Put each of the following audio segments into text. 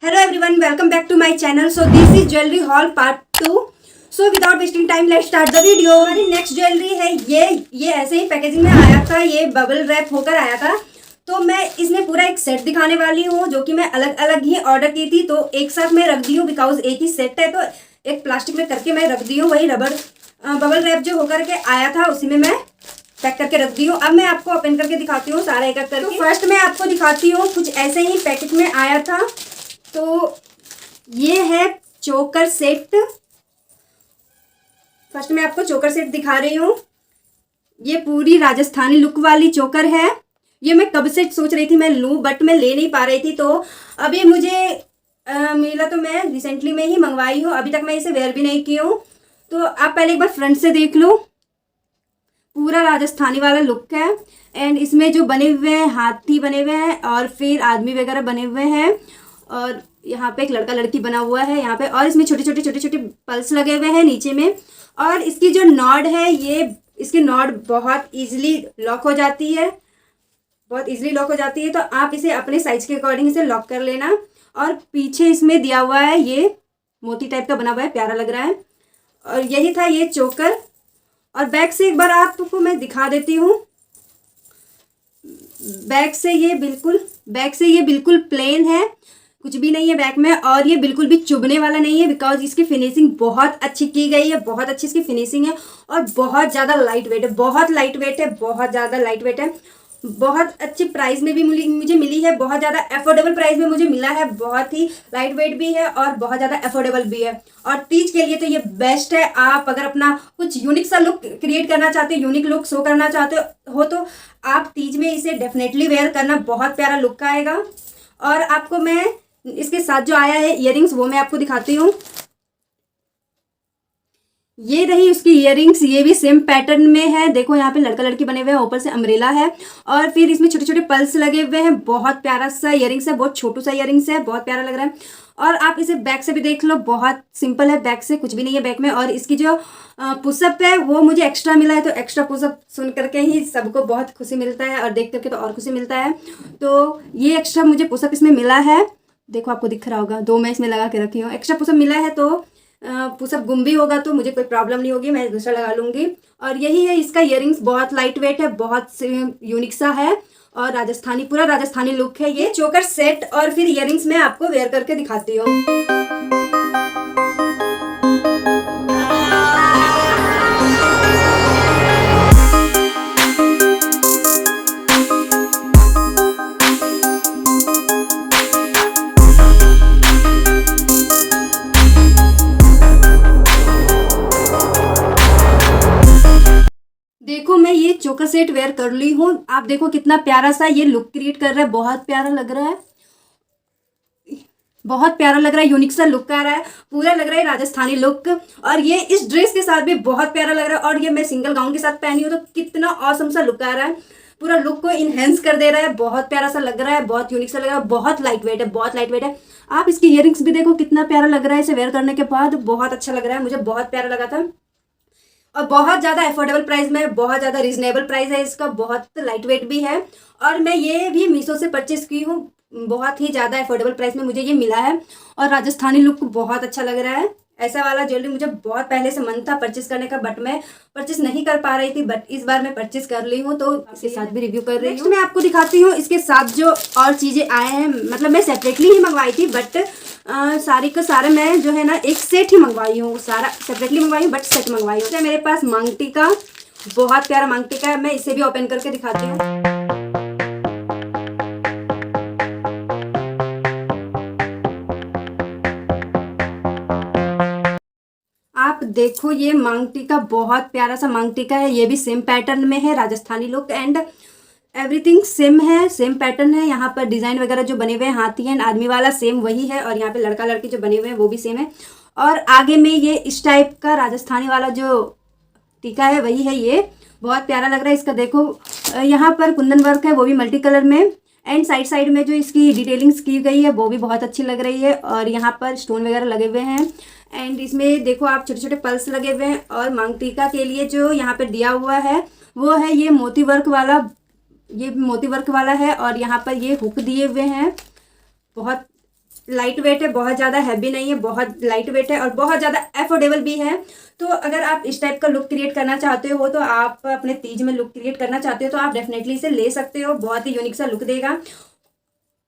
Hello everyone, welcome back to my channel. So this is jewelry haul part 2. So without wasting time, let's start the video. हमारी next jewellery है ये ऐसे ही packaging में आया था, ये बबल रैप होकर आया था। तो मैं इसमें पूरा एक सेट दिखाने वाली हूँ जो कि मैं अलग अलग ही ऑर्डर की थी, तो एक साथ मैं रख दी हूँ बिकॉज एक ही सेट है, तो एक प्लास्टिक में करके मैं रख दी हूँ। वही रबर बबल रैप जो होकर के आया था उसी में मैं पैक करके रख दी हूँ। अब मैं आपको ओपन करके दिखाती हूँ सारा एक एक करके। तो फर्स्ट मैं आपको दिखाती हूँ, कुछ ऐसे ही पैकेट में आया था। तो ये है चोकर सेट। फर्स्ट मैं आपको चोकर सेट दिखा रही हूँ। ये पूरी राजस्थानी लुक वाली चोकर है। ये मैं कब से सोच रही थी मैं लूँ, बट मैं ले नहीं पा रही थी। तो अब ये मुझे मिला, तो मैं रिसेंटली में ही मंगवाई हूँ। अभी तक मैं इसे वेयर भी नहीं की हूँ। तो आप पहले एक बार फ्रंट से देख लो, पूरा राजस्थानी वाला लुक है। एंड इसमें जो बने हुए हैं, हाथी बने हुए हैं और फिर आदमी वगैरह बने हुए हैं, और यहाँ पे एक लड़का लड़की बना हुआ है यहाँ पे, और इसमें छोटे छोटे पल्स लगे हुए हैं नीचे में। और इसकी जो नॉड है, ये इसकी नॉड बहुत इजीली लॉक हो जाती है, बहुत इजीली लॉक हो जाती है। तो आप इसे अपने साइज के अकॉर्डिंग इसे लॉक कर लेना। और पीछे इसमें दिया हुआ है, ये मोती टाइप का बना हुआ है, प्यारा लग रहा है। और यही था ये चोकर। और बैक से एक बार आपको मैं दिखा देती हूँ। बैक से ये बिल्कुल प्लेन है, कुछ भी नहीं है बैक में। और ये बिल्कुल भी चुभने वाला नहीं है बिकॉज इसकी फिनिशिंग बहुत अच्छी की गई है, बहुत अच्छी इसकी फिनिशिंग है। और बहुत ज़्यादा लाइट वेट है, बहुत लाइट वेट है, बहुत ज़्यादा लाइट वेट है। बहुत अच्छी प्राइस में भी मुझे मिली है, बहुत ज़्यादा अफोर्डेबल प्राइस में मुझे मिला है। बहुत ही लाइट वेट भी है और बहुत ज़्यादा अफोर्डेबल भी है। और तीज के लिए तो ये बेस्ट है। आप अगर अपना कुछ यूनिक सा लुक क्रिएट करना चाहते हो, यूनिक लुक शो करना चाहते हो, तो आप तीज में इसे डेफिनेटली वेयर करना, बहुत प्यारा लुक आएगा। और आपको मैं इसके साथ जो आया है इयररिंग्स, वो मैं आपको दिखाती हूँ। ये रही उसकी इयररिंग्स, ये भी सेम पैटर्न में है। देखो यहाँ पे लड़का लड़की बने हुए हैं, ऊपर से अम्ब्रेला है और फिर इसमें छोटे छोटे पल्स लगे हुए हैं। बहुत प्यारा सा इयररिंग्स है, बहुत छोटू सा इयररिंग्स है, बहुत प्यारा लग रहा है। और आप इसे बैक से भी देख लो, बहुत सिंपल है, बैक से कुछ भी नहीं है बैक में। और इसकी जो पुशअप है वो मुझे एक्स्ट्रा मिला है, तो एक्स्ट्रा पुशअप सुन करके ही सबको बहुत खुशी मिलता है और देख करके तो और खुशी मिलता है। तो ये एक्स्ट्रा मुझे पुशअप इसमें मिला है, देखो आपको दिख रहा होगा, 2 मैं इसमें लगा के रखी हूँ। एक्स्ट्रा पुशअप मिला है, तो पुशअप गुम भी होगा तो मुझे कोई प्रॉब्लम नहीं होगी, मैं दूसरा लगा लूँगी। और यही है इसका इयररिंग्स, बहुत लाइट वेट है, बहुत यूनिक सा है और राजस्थानी, पूरा राजस्थानी लुक है। ये चोकर सेट और फिर इयररिंग्स मैं आपको वेयर करके दिखाती हूँ। देखो मैं ये चोकर सेट वेयर कर ली हूँ। आप देखो कितना प्यारा सा ये लुक क्रिएट कर रहा है, बहुत प्यारा लग रहा है, बहुत प्यारा लग रहा है, यूनिक सा लुक आ रहा है, पूरा लग रहा है राजस्थानी लुक। और ये इस ड्रेस के साथ भी बहुत प्यारा लग रहा है। और ये मैं सिंगल गाउन के साथ पहनी हूँ तो कितना ऑसम सा लुक आ रहा है, पूरा लुक को इनहेंस कर दे रहा है, बहुत प्यारा सा लग रहा है, बहुत यूनिक सा लग रहा है, बहुत लाइट वेट है, बहुत लाइट वेट है। आप इसकी इयररिंग्स भी देखो कितना प्यारा लग रहा है, इसे वेयर करने के बाद बहुत अच्छा लग रहा है, मुझे बहुत प्यारा लगा था। और बहुत ज़्यादा अफोर्डेबल प्राइस में, बहुत ज़्यादा रीजनेबल प्राइस है इसका, बहुत लाइट वेट भी है। और मैं ये भी मीशो से परचेस की हूँ, बहुत ही ज़्यादा अफोर्डेबल प्राइस में मुझे ये मिला है। और राजस्थानी लुक बहुत अच्छा लग रहा है। ऐसा वाला ज्वेलरी मुझे बहुत पहले से मन था परचेस करने का, बट मैं परचेस नहीं कर पा रही थी, बट इस बार मैं परचेस कर ली हूँ, तो इसके साथ भी रिव्यू कर रही हूँ। नेक्स्ट मैं आपको दिखाती हूँ इसके साथ जो और चीज़ें आए हैं। मतलब मैं सेपरेटली ही मंगवाई थी, बट सारी का सारा मैं जो है ना एक सेट ही मंगवाई हूँ, सारा सेपरेटली मंगवाई हूँ बट सेट मंगवाई हूँ। मेरे पास मांगटी का बहुत प्यारा मांगटी का है, मैं इसे भी ओपन करके दिखाती हूँ। आप देखो ये मांगटी का बहुत प्यारा सा मांगटी का है, ये भी सेम पैटर्न में है, Rajasthani look and everything same है, सेम पैटर्न है। यहाँ पर डिज़ाइन वगैरह जो बने हुए हैं, हाथी एंड आदमी वाला सेम वही है। और यहाँ पे लड़का लड़की जो बने हुए हैं वो भी सेम है। और आगे में ये इस टाइप का राजस्थानी वाला जो टीका है वही है, ये बहुत प्यारा लग रहा है। इसका देखो यहाँ पर कुंदन वर्क है, वो भी मल्टी कलर में। एंड साइड में जो इसकी डिटेलिंग्स की गई है वो भी बहुत अच्छी लग रही है। और यहाँ पर स्टोन वगैरह लगे हुए हैं। एंड इसमें देखो आप छोटे छोटे पल्स लगे हुए हैं। और मांग टीका के लिए जो यहाँ पर दिया हुआ है वो है ये मोती वर्क वाला, ये मोती वर्क वाला है। और यहाँ पर ये हुक दिए हुए हैं, बहुत लाइट वेट है, बहुत ज़्यादा हैवी नहीं है, बहुत लाइट वेट है और बहुत ज़्यादा अफोर्डेबल भी है। तो अगर आप इस टाइप का लुक क्रिएट करना चाहते हो, तो आप अपने तीज में लुक क्रिएट करना चाहते हो तो आप डेफिनेटली इसे ले सकते हो। बहुत ही यूनिक सा लुक देगा,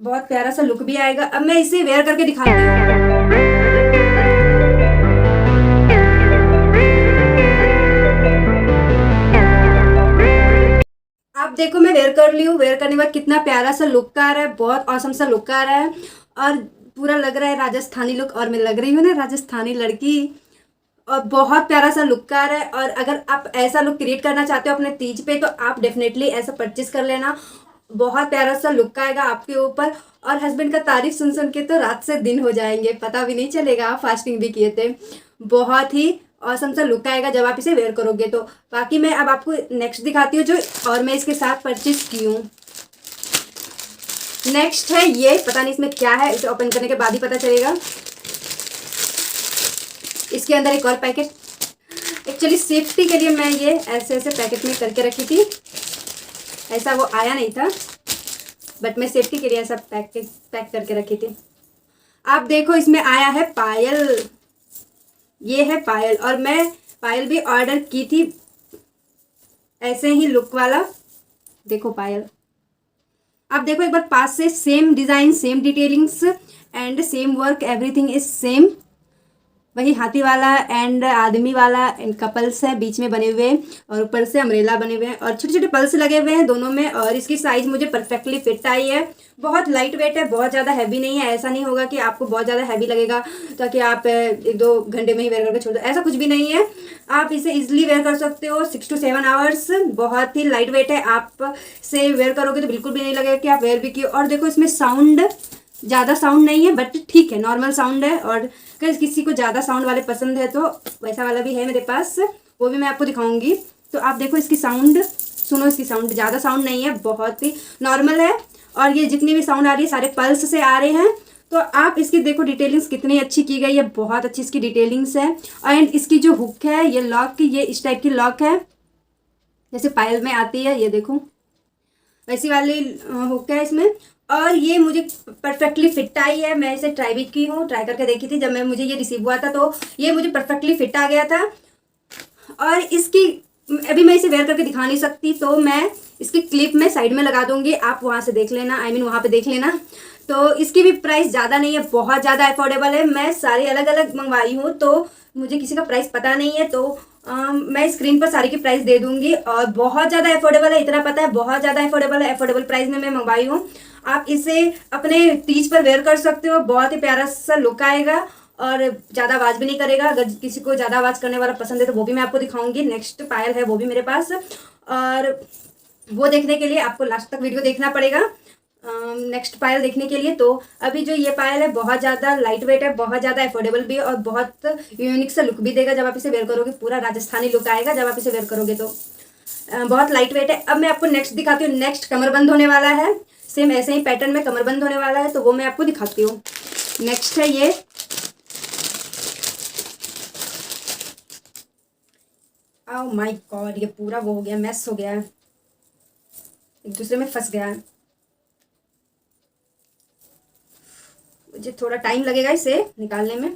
बहुत प्यारा सा लुक भी आएगा। अब मैं इसे वेयर करके दिखाती हूँ। आप देखो मैं वेयर कर ली हूँ। वेयर करने के बाद कितना प्यारा सा लुक आ रहा है, बहुत औसम सा लुक आ रहा है और पूरा लग रहा है राजस्थानी लुक। और मैं लग रही हूँ ना राजस्थानी लड़की, और बहुत प्यारा सा लुक आ रहा है। और अगर आप ऐसा लुक क्रिएट करना चाहते हो अपने तीज पे, तो आप डेफिनेटली ऐसा परचेज कर लेना। बहुत प्यारा सा लुक आएगा आपके ऊपर और हस्बैंड का तारीफ सुन सुन के तो रात से दिन हो जाएंगे, पता भी नहीं चलेगा आप फास्टिंग भी किए थे। बहुत ही औसम सा लुक आएगा जब आप इसे वेयर करोगे तो। बाकी मैं अब आपको नेक्स्ट दिखाती हूँ जो और मैं इसके साथ परचेज की हूँ। नेक्स्ट है ये, पता नहीं इसमें क्या है, इसे ओपन करने के बाद ही पता चलेगा। इसके अंदर एक और पैकेट, एक्चुअली सेफ्टी के लिए मैं ये ऐसे ऐसे पैकेट में करके रखी थी, ऐसा वो आया नहीं था बट मैं सेफ्टी के लिए ऐसा पैक करके रखी थी। आप देखो इसमें आया है पायल, ये है पायल और मैं पायल भी ऑर्डर की थी ऐसे ही लुक वाला। देखो पायल, आप देखो एक बार पास से, same design, same detailings and same work, everything is same. वही हाथी वाला एंड आदमी वाला एंड कपल्स है बीच में बने हुए और ऊपर से अम्ब्रेला बने हुए हैं और छोटे छोटे पल्स लगे हुए हैं दोनों में। और इसकी साइज़ मुझे परफेक्टली फिट आई है। बहुत लाइट वेट है, बहुत ज़्यादा हैवी नहीं है। ऐसा नहीं होगा कि आपको बहुत ज़्यादा हैवी लगेगा ताकि आप 1-2 घंटे में ही वेयर करके छोड़ दो, ऐसा कुछ भी नहीं है। आप इसे इजिली वेयर कर सकते हो 6 to 7 आवर्स। बहुत ही लाइट वेट है, आप से वेयर करोगे तो बिल्कुल भी नहीं लगेगा कि आप वेयर भी किए। और देखो इसमें साउंड, ज़्यादा साउंड नहीं है बट ठीक है, नॉर्मल साउंड है। और अगर किसी को ज़्यादा साउंड वाले पसंद है तो वैसा वाला भी है मेरे पास, वो भी मैं आपको दिखाऊंगी। तो आप देखो इसकी साउंड सुनो, इसकी साउंड ज़्यादा साउंड नहीं है, बहुत ही नॉर्मल है। और ये जितनी भी साउंड आ रही है सारे पल्स से आ रहे हैं। तो आप इसकी देखो डिटेलिंग्स कितनी अच्छी की गई है, बहुत अच्छी इसकी डिटेलिंग्स है। एंड इसकी जो हुक है, ये लॉक, ये इस टाइप की लॉक है जैसे पायल में आती है, ये देखो वैसी वाली हुक है इसमें। और ये मुझे परफेक्टली फिट आई है। मैं इसे ट्राई भी की हूँ, ट्राई करके देखी थी जब मुझे ये रिसीव हुआ था, तो ये मुझे परफेक्टली फिट आ गया था। और इसकी अभी मैं इसे वेयर करके दिखा नहीं सकती, तो मैं इसकी क्लिप में साइड में लगा दूंगी, आप वहाँ से देख लेना, आई मीन वहाँ पे देख लेना। तो इसकी भी प्राइस ज़्यादा नहीं है, बहुत ज़्यादा अफोर्डेबल है। मैं सारी अलग अलग मंगवाई हूँ तो मुझे किसी का प्राइस पता नहीं है, तो मैं स्क्रीन पर सारी की प्राइस दे दूंगी। और बहुत ज़्यादा अफोर्डेबल है, इतना पता है, बहुत ज़्यादा अफोर्डेबल है। अफोर्डेबल प्राइस में मैं मंगवाई हूँ। आप इसे अपने तीज पर वेयर कर सकते हो, बहुत ही प्यारा सा लुक आएगा और ज़्यादा आवाज़ भी नहीं करेगा। अगर किसी को ज़्यादा आवाज़ करने वाला पसंद है तो वो भी मैं आपको दिखाऊंगी। नेक्स्ट पायल है वो भी मेरे पास, और वो देखने के लिए आपको लास्ट तक वीडियो देखना पड़ेगा नेक्स्ट पायल देखने के लिए। तो अभी जो ये पायल है बहुत ज़्यादा लाइट वेट है, बहुत ज़्यादा अफोर्डेबल भी है और बहुत यूनिक सा लुक भी देगा जब आप इसे वेयर करोगे। पूरा राजस्थानी लुक आएगा जब आप इसे वेयर करोगे, तो बहुत लाइट वेट है। अब मैं आपको नेक्स्ट दिखाती हूँ। नेक्स्ट कमरबंद होने वाला है, सेम ऐसे ही पैटर्न में कमरबंद होने वाला है, तो वो मैं आपको दिखाती हूँ। नेक्स्ट है ये, ओह माय गॉड, ये पूरा वो हो गया, मैस हो गया है, एक दूसरे में फंस गया है। मुझे थोड़ा टाइम लगेगा इसे निकालने में।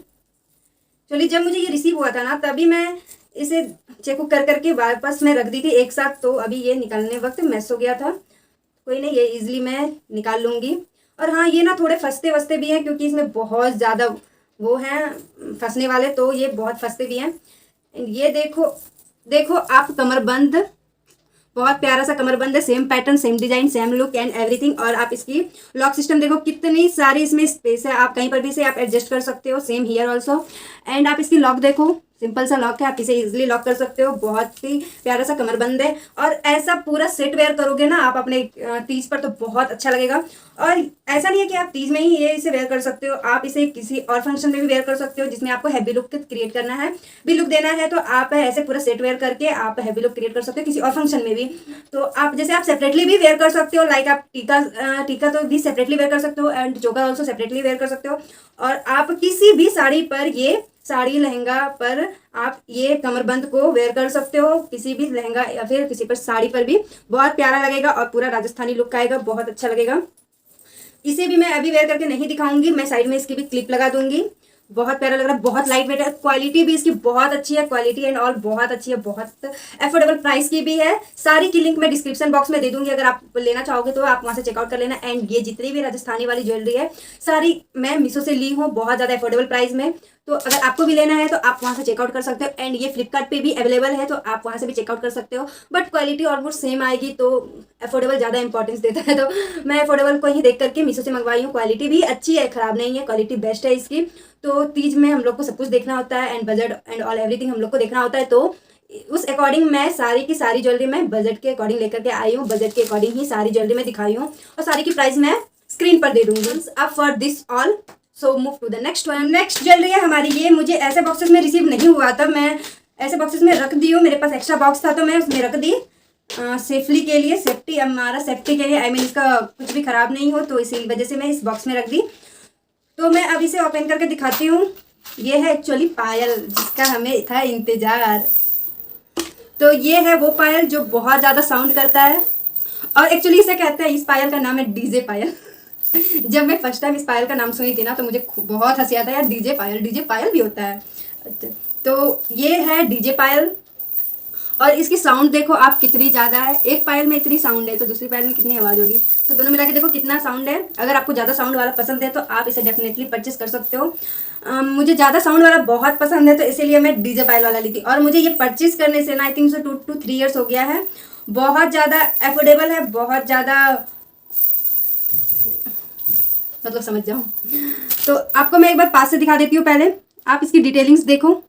चलिए, जब मुझे ये रिसीव हुआ था ना तभी मैं इसे चेक कर करके वापस मैं रख दी थी एक साथ, तो अभी ये निकालने वक्त मैस हो गया था। कोई नहीं, ये इजीली मैं निकाल लूँगी। और हाँ, ये ना थोड़े फंसते वसते भी हैं क्योंकि इसमें बहुत ज़्यादा वो हैं फंसने वाले, तो ये बहुत फंसते भी हैं। ये देखो आप कमरबंद, बहुत प्यारा सा कमरबंद है, same pattern, same design, same look and everything. और आप इसकी लॉक सिस्टम देखो, कितनी सारी इसमें स्पेस है, आप कहीं पर भी इसे आप एडजस्ट कर सकते हो। Same here also. एंड आप इसकी लॉक देखो, सिंपल सा लॉक है, आप इसे इजीली लॉक कर सकते हो। बहुत ही प्यारा सा कमरबंद है और ऐसा पूरा सेट वेयर करोगे ना आप अपने तीज पर तो बहुत अच्छा लगेगा। और ऐसा नहीं है कि आप तीज में ही ये इसे वेयर कर सकते हो, आप इसे किसी और फंक्शन में भी वेयर कर सकते हो जिसमें आपको हैवी लुक क्रिएट करना है, भी लुक देना है, तो आप ऐसे पूरा सेट वेयर करके आप हैवी लुक क्रिएट कर सकते हो किसी और फंक्शन में भी। तो आप जैसे आप सेपरेटली भी वेयर कर सकते हो, लाइक आप टीका तो भी सेपरेटली वेयर कर सकते हो एंड चोकर ऑल्सो सेपरेटली वेयर कर सकते हो। और आप किसी भी साड़ी पर, ये साड़ी लहंगा पर आप ये कमरबंद को वेयर कर सकते हो, किसी भी लहंगा या फिर किसी पर साड़ी पर भी बहुत प्यारा लगेगा और पूरा राजस्थानी लुक आएगा, बहुत अच्छा लगेगा। इसे भी मैं अभी वेयर करके नहीं दिखाऊंगी, मैं साइड में इसकी भी क्लिप लगा दूंगी। बहुत प्यारा लग रहा है, बहुत लाइट वेट है, क्वालिटी भी इसकी बहुत अच्छी है, क्वालिटी एंड ऑल बहुत अच्छी है, बहुत अफोर्डेबल प्राइस की भी है। सारी की लिंक मैं डिस्क्रिप्शन बॉक्स में दे दूंगी, अगर आप लेना चाहोगे तो आप वहां से चेकआउट कर लेना। एंड ये जितनी भी राजस्थानी वाली ज्वेलरी है सारी मैं मीशो से ली हूँ बहुत ज़्यादा अफोर्डेबल प्राइस में, तो अगर आपको भी लेना है तो आप वहाँ से चेकआउट कर सकते हो। एंड ये फ्लिपकार्ट पे भी अवेलेबल है, तो आप वहाँ से भी चेकआउट कर सकते हो, बट क्वालिटी ऑलमोस्ट सेम आएगी, तो अफोर्डेबल ज़्यादा इंपॉर्टेंस देता है, तो मैं अफोर्डेबल को ही देख करके मीशो से मंगवाई हूँ। क्वालिटी भी अच्छी है, खराब नहीं है, क्वालिटी बेस्ट है इसकी। तो तीज में हम लोग को सब कुछ देखना होता है, and budget and all everything हम लोग को देखना होता है, तो उस अकॉर्डिंग मैं सारी की सारी ज्वेलरी मैं बजट के अकॉर्डिंग लेकर के आई हूँ, बजट के अकॉर्डिंग ही सारी ज्वेलरी मैं दिखाई हूँ, और सारी की प्राइस मैं स्क्रीन पर दे दूंगी। अब for this all so move to the next one. Next jewellery है हमारी, ये मुझे ऐसे बॉक्सेस में रिसीव नहीं हुआ था, मैं ऐसे बॉक्सेस में रख दी हूँ, मेरे पास एक्स्ट्रा बॉक्स था तो मैं उसमें रख दी सेफली के लिए, सेफ्टी हमारा सेफ्टी के लिए, आई मीन इसका कुछ भी खराब नहीं हो, तो इसी वजह से मैं इस बॉक्स में रख दी। तो मैं अब इसे ओपन करके दिखाती हूँ। ये है एक्चुअली पायल जिसका हमें था इंतजार। तो ये है वो पायल जो बहुत ज़्यादा साउंड करता है, और एक्चुअली इसे कहते हैं, इस पायल का नाम है डीजे पायल। जब मैं फर्स्ट टाइम इस पायल का नाम सुनी थी ना तो मुझे बहुत हंसी आता है यार, डीजे पायल भी होता है। अच्छा, तो ये है डीजे पायल, और इसकी साउंड देखो आप कितनी ज़्यादा है। एक पायल में इतनी साउंड है तो दूसरी पायल में कितनी आवाज़ होगी, तो दोनों मिला के देखो कितना साउंड है। अगर आपको ज़्यादा साउंड वाला पसंद है तो आप इसे डेफिनेटली परचेस कर सकते हो। मुझे ज़्यादा साउंड वाला बहुत पसंद है, तो इसीलिए मैं डीजे पायल वाला ली थी, और मुझे ये परचेस करने से ना I think so 2 to 3 years हो गया है। बहुत ज़्यादा अफोर्डेबल है, बहुत ज़्यादा, मतलब समझ जाओ। तो आपको मैं एक बार पास से दिखा देती हूँ, पहले आप इसकी डिटेलिंग्स देखो।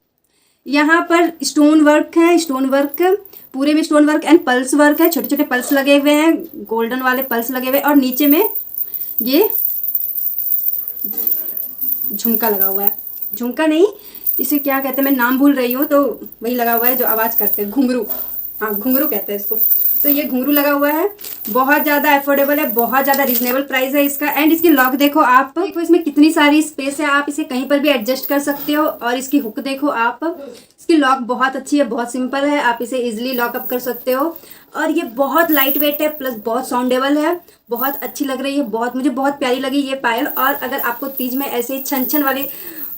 यहाँ पर स्टोन वर्क है, स्टोन वर्क पूरे में stone work and pulse work है, छोटे छोटे पल्स लगे हुए हैं, गोल्डन वाले पल्स लगे हुए हैं, और नीचे में ये झुमका लगा हुआ है, झुमका नहीं इसे क्या कहते हैं, मैं नाम भूल रही हूँ, तो वही लगा हुआ है जो आवाज़ करते हैं, घुंघरू, हाँ घुंघरू कहते हैं इसको। तो ये घुंघरू लगा हुआ है, बहुत ज़्यादा अफोर्डेबल है, बहुत ज़्यादा रीजनेबल प्राइस है इसका। एंड इसकी लॉक देखो आप, देखो इसमें कितनी सारी स्पेस है, आप इसे कहीं पर भी एडजस्ट कर सकते हो। और इसकी हुक देखो आप, इसकी लॉक बहुत अच्छी है, बहुत सिंपल है, आप इसे इजीली लॉकअप कर सकते हो। और ये बहुत लाइट वेट है, प्लस बहुत साउंडेबल है, बहुत अच्छी लग रही है, बहुत मुझे बहुत प्यारी लगी ये पायल। और अगर आपको तीज में ऐसे ही छन छन वाली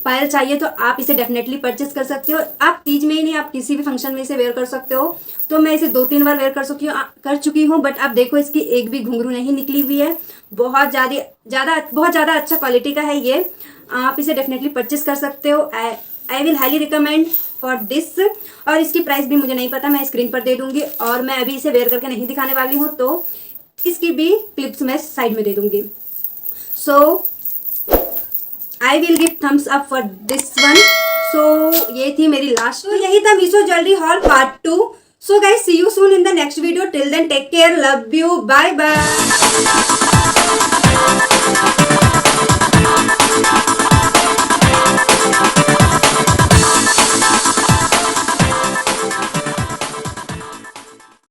पायल चाहिए तो आप इसे डेफिनेटली परचेस कर सकते हो। आप तीज में ही नहीं, आप किसी भी फंक्शन में इसे वेयर कर सकते हो। तो मैं इसे 2-3 बार वेयर कर चुकी हूँ, बट आप देखो इसकी एक भी घुंघरू नहीं निकली हुई है, बहुत ज़्यादा अच्छा क्वालिटी का है ये। आप इसे डेफिनेटली परचेस कर सकते हो। I will highly recommend for this. और इसकी प्राइस भी मुझे नहीं पता, मैं स्क्रीन पर दे दूंगी, और मैं अभी इसे वेयर करके नहीं दिखाने वाली हूँ, तो इसकी भी क्लिप्स मैं साइड में दे दूंगी। सो I will give thumbs up for this one. So ये थी मेरी लास्ट, तो यही था Meesho jewellery hall part 2। So guys, see you soon in the next video. Till then, take care, love you, bye bye.